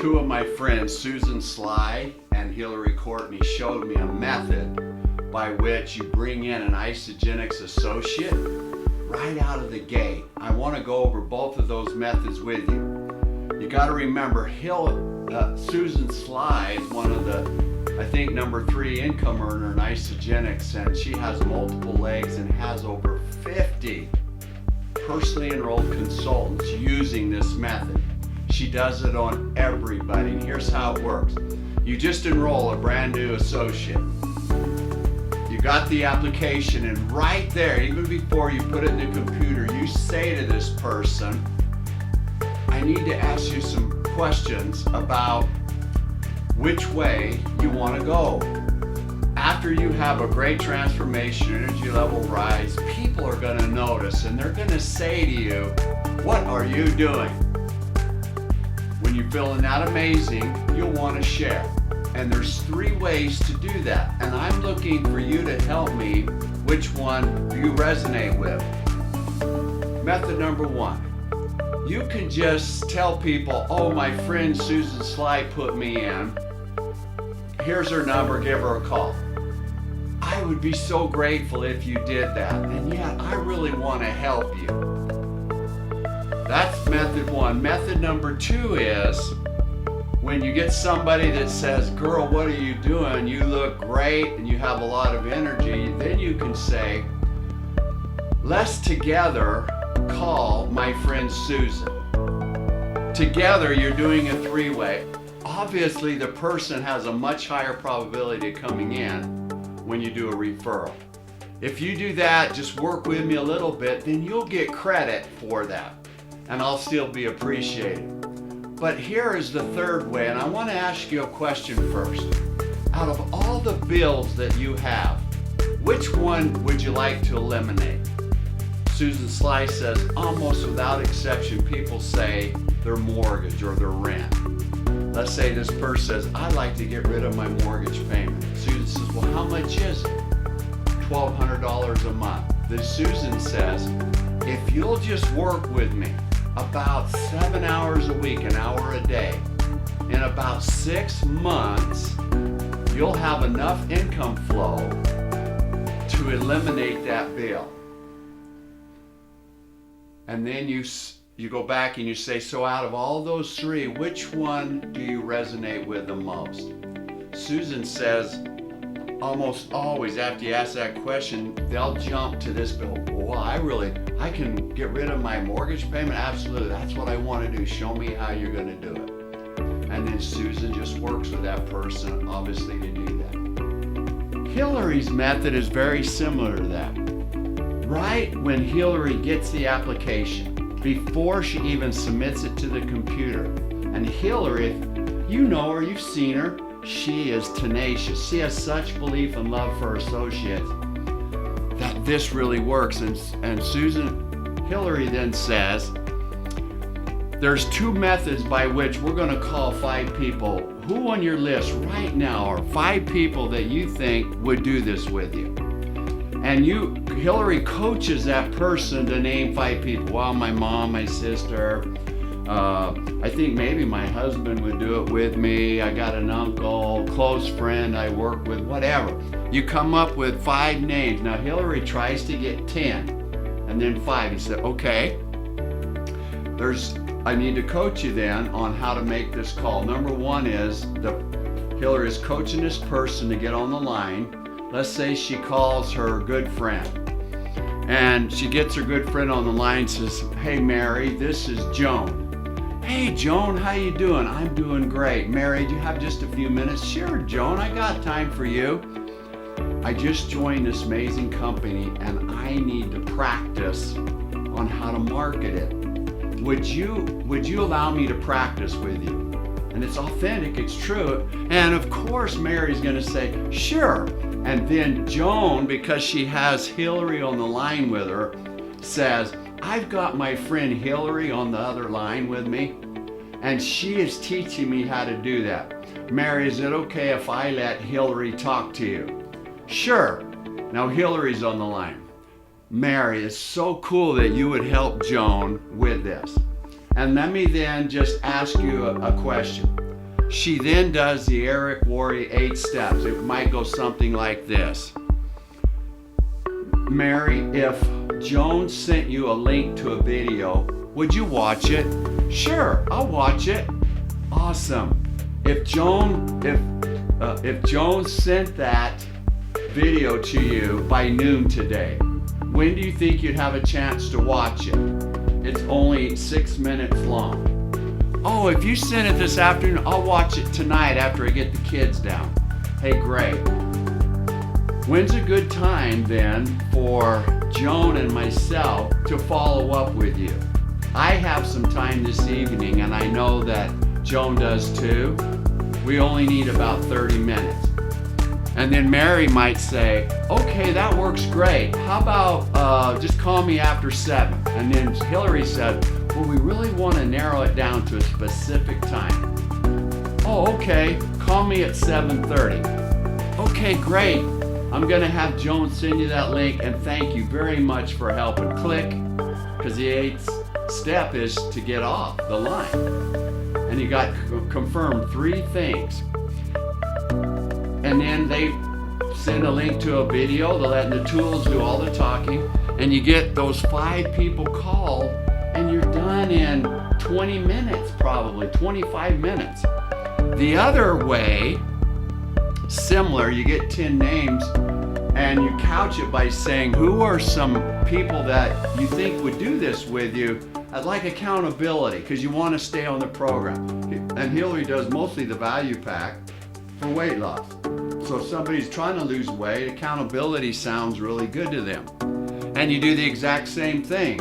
Two of my friends, Susan Sly and Hillary Courtney, showed me a method by which you bring in an Isagenix associate right out of the gate. I want to go over both of those methods with you. You got to remember, Susan Sly is one of the, I think, #3 income earner in Isagenix, and she has multiple legs and has over 50 personally enrolled consultants using this method. She does it on everybody. And here's how it works. You just enroll a brand new associate. You got the application, and right there, even before you put it in the computer, you say to this person, I need to ask you some questions about which way you want to go. After you have a great transformation, energy level rise, people are going to notice, and they're going to say to you, what are you doing? When you're feeling that amazing, you'll want to share. And there's 3 ways to do that. And I'm looking for you to help me which one you resonate with. Method number 1. You can just tell people, oh, my friend Susan Sly put me in. Here's her number, give her a call. I would be so grateful if you did that. And yet, I really want to help you. That's method 1. Method number 2 is when you get somebody that says, girl, what are you doing? You look great and you have a lot of energy. Then you can say, let's together call my friend Susan. Together, you're doing a 3-way. Obviously, the person has a much higher probability of coming in when you do a referral. If you do that, just work with me a little bit, then you'll get credit for that. And I'll still be appreciated. But here is the 3rd way, and I want to ask you a question first. Out of all the bills that you have, which one would you like to eliminate? Susan Sly says, almost without exception, people say their mortgage or their rent. Let's say this person says, I'd like to get rid of my mortgage payment. Susan says, well, how much is it? $1,200 a month. Then Susan says, if you'll just work with me about 7 hours a week, an hour a day, in about 6 months, you'll have enough income flow to eliminate that bill. And then you go back and you say, so out of all those 3, which one do you resonate with the most? Susan says, almost always after you ask that question, they'll jump to this bill. Well, I can get rid of my mortgage payment? Absolutely, that's what I want to do. Show me how you're going to do it. And then Susan just works with that person, obviously, to do that. Hillary's method is very similar to that. Right when Hillary gets the application, before she even submits it to the computer, and Hillary, you know her, you've seen her, she is tenacious. She has such belief and love for her associates that this really works. And Hillary then says, there's 2 methods by which we're going to call 5 people. Who on your list right now are 5 people that you think would do this with you? And Hillary coaches that person to name 5 people. Well, my mom, my sister, I think maybe my husband would do it with me. I got an uncle, close friend I work with, whatever. You come up with 5 names. Now Hillary tries to get 10 and then 5. He said, okay, I need to coach you then on how to make this call. Number 1 is Hillary is coaching this person to get on the line. Let's say she calls her good friend. And she gets her good friend on the line and says, hey Mary, this is Joan. Hey Joan, how you doing? I'm doing great. Mary, do you have just a few minutes? Sure, Joan, I got time for you. I just joined this amazing company and I need to practice on how to market it. Would you allow me to practice with you? And it's authentic, it's true. And of course, Mary's gonna say, sure. And then Joan, because she has Hillary on the line with her, says, I've got my friend Hillary on the other line with me, and she is teaching me how to do that. Mary, is it okay if I let Hillary talk to you? Sure. Now Hillary's on the line. Mary, it's so cool that you would help Joan with this. And let me then just ask you a question. She then does the Eric Worre 8 steps. It might go something like this. Mary, if Joan sent you a link to a video, would you watch it? Sure, I'll watch it. Awesome. If Joan sent that video to you by noon today, when do you think you'd have a chance to watch it? It's only 6 minutes long. Oh, if you send it this afternoon, I'll watch it tonight after I get the kids down. Hey, great. When's a good time then for Joan and myself to follow up with you? I have some time this evening, and I know that Joan does too. We only need about 30 minutes. And then Mary might say, okay, that works great. How about just call me after 7? And then Hillary said, well, we really want to narrow it down to a specific time. Oh, okay, call me at 7:30. Okay, great. I'm gonna have Joan send you that link, and thank you very much for helping. Click, because the 8th step is to get off the line. And you got confirmed 3 things. And then they send a link to a video, they're letting the tools do all the talking, and you get those 5 people called, and you're done in 20 minutes, probably 25 minutes. The other way, similar, you get 10 names, and you couch it by saying, who are some people that you think would do this with you? I'd like accountability, because you want to stay on the program. And Hillary does mostly the value pack for weight loss. So if somebody's trying to lose weight, accountability sounds really good to them. And you do the exact same thing.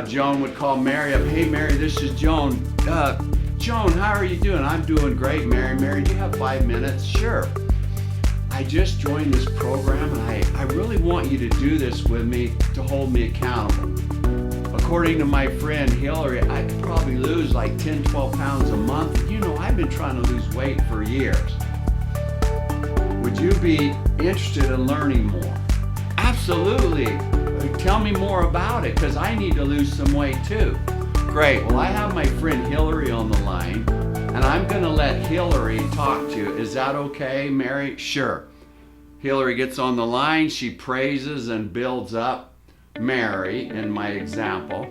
Joan would call Mary up. Hey Mary, this is Joan. Joan, how are you doing? I'm doing great, Mary. Mary, do you have 5 minutes? Sure. I just joined this program, and I really want you to do this with me to hold me accountable. According to my friend Hillary, I could probably lose like 10, 12 pounds a month. You know, I've been trying to lose weight for years. Would you be interested in learning more? Absolutely. Tell me more about it, because I need to lose some weight too. Great. Well, I have my friend Hillary on the line, and I'm going to let Hillary talk to you. Is that okay, Mary? Sure. Hillary gets on the line. She praises and builds up Mary in my example,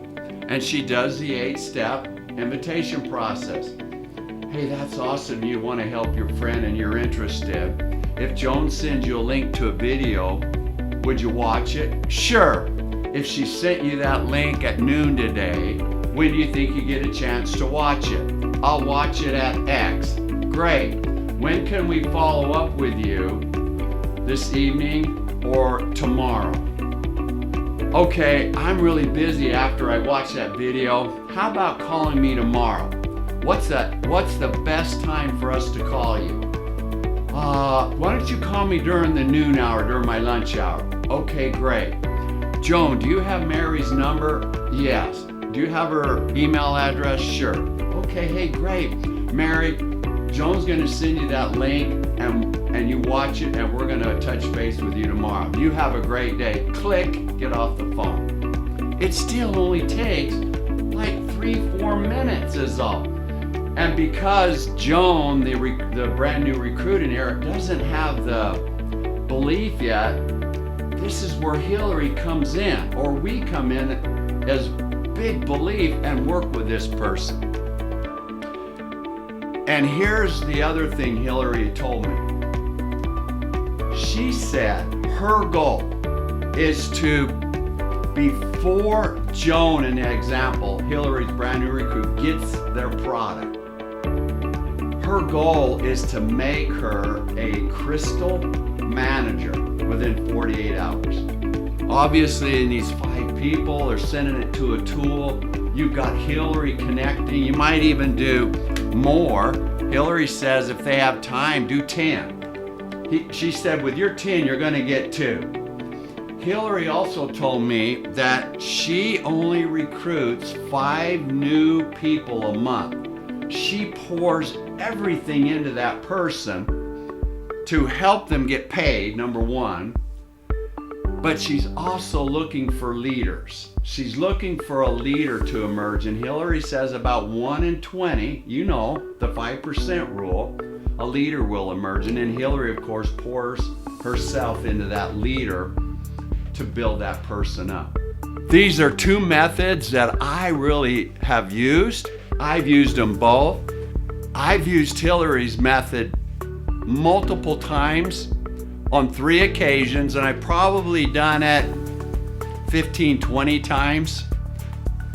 and she does the 8-step invitation process. Hey, that's awesome. You want to help your friend and you're interested. If Joan sends you a link to a video, would you watch it? Sure. If she sent you that link at noon today, when do you think you get a chance to watch it? I'll watch it at X. Great. When can we follow up with you? This evening or tomorrow? Okay, I'm really busy after I watch that video. How about calling me tomorrow? What's the best time for us to call you? Why don't you call me during the noon hour, during my lunch hour? Okay, great. Joan, do you have Mary's number? Yes. Do you have her email address? Sure. Okay, hey, great. Mary, Joan's gonna send you that link, and you watch it, and we're gonna touch base with you tomorrow. You have a great day. Click, get off the phone. It still only takes like 3-4 minutes is all. And because Joan, the brand new recruit in here, doesn't have the belief yet, this is where Hillary comes in, or we come in as big belief and work with this person. And here's the other thing Hillary told me. She said her goal is to, before Joan, in the example, Hillary's brand new recruit, gets their product, her goal is to make her a crystal manager within 48 hours. Obviously, in these 5 people, they're sending it to a tool. You've got Hillary connecting. You might even do more. Hillary says if they have time, do 10. She said with your 10, you're going to get 2. Hillary also told me that she only recruits 5 new people a month. She pours everything into that person to help them get paid, number one, but she's also looking for leaders. She's looking for a leader to emerge. And Hillary says about 1 in 20, you know, the 5% rule, a leader will emerge. And then Hillary, of course, pours herself into that leader to build that person up. These are two methods that I really have used. I've used them both. I've used Hillary's method multiple times on 3 occasions, and I've probably done it 15, 20 times.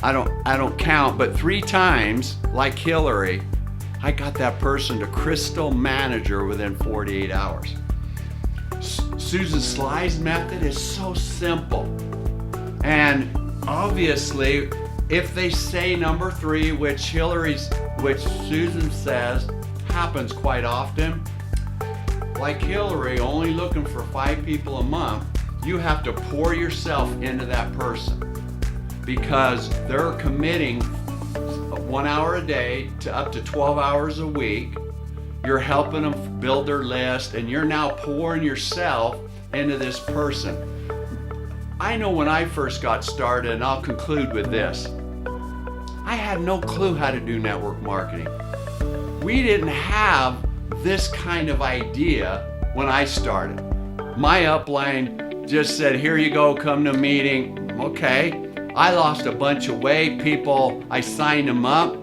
I don't count, but 3 times, like Hillary, I got that person to crystal manager within 48 hours. Susan Sly's method is so simple. And obviously, if they say number 3, which Susan says happens quite often, like Hillary, only looking for 5 people a month, you have to pour yourself into that person because they're committing 1 hour a day to up to 12 hours a week. You're helping them build their list, and you're now pouring yourself into this person. I know when I first got started, and I'll conclude with this, I had no clue how to do network marketing. We didn't have this kind of idea when I started. My upline just said, here you go, come to a meeting. Okay. I lost a bunch of weight. People, I signed them up,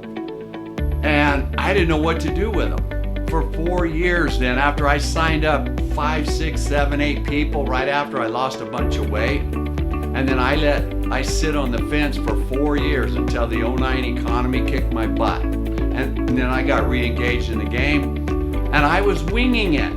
and I didn't know what to do with them. For 4 years then, after I signed up 5, 6, 7, 8 people right after I lost a bunch of weight, and then I sit on the fence for 4 years until the 09 economy kicked my butt. And then I got re-engaged in the game, and I was winging it.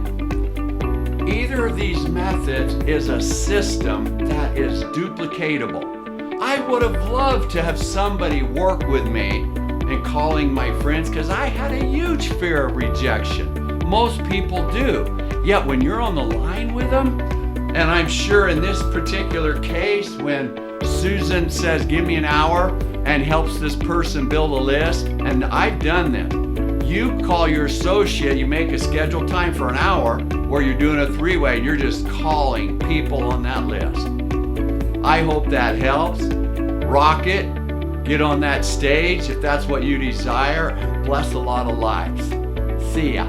Either of these methods is a system that is duplicatable. I would have loved to have somebody work with me in calling my friends because I had a huge fear of rejection. Most people do. Yet when you're on the line with them, and I'm sure in this particular case, when Susan says, give me an hour and helps this person build a list, and I've done this. You call your associate, you make a scheduled time for an hour where you're doing a 3-way and you're just calling people on that list. I hope that helps. Rock it. Get on that stage if that's what you desire, and bless a lot of lives. See ya.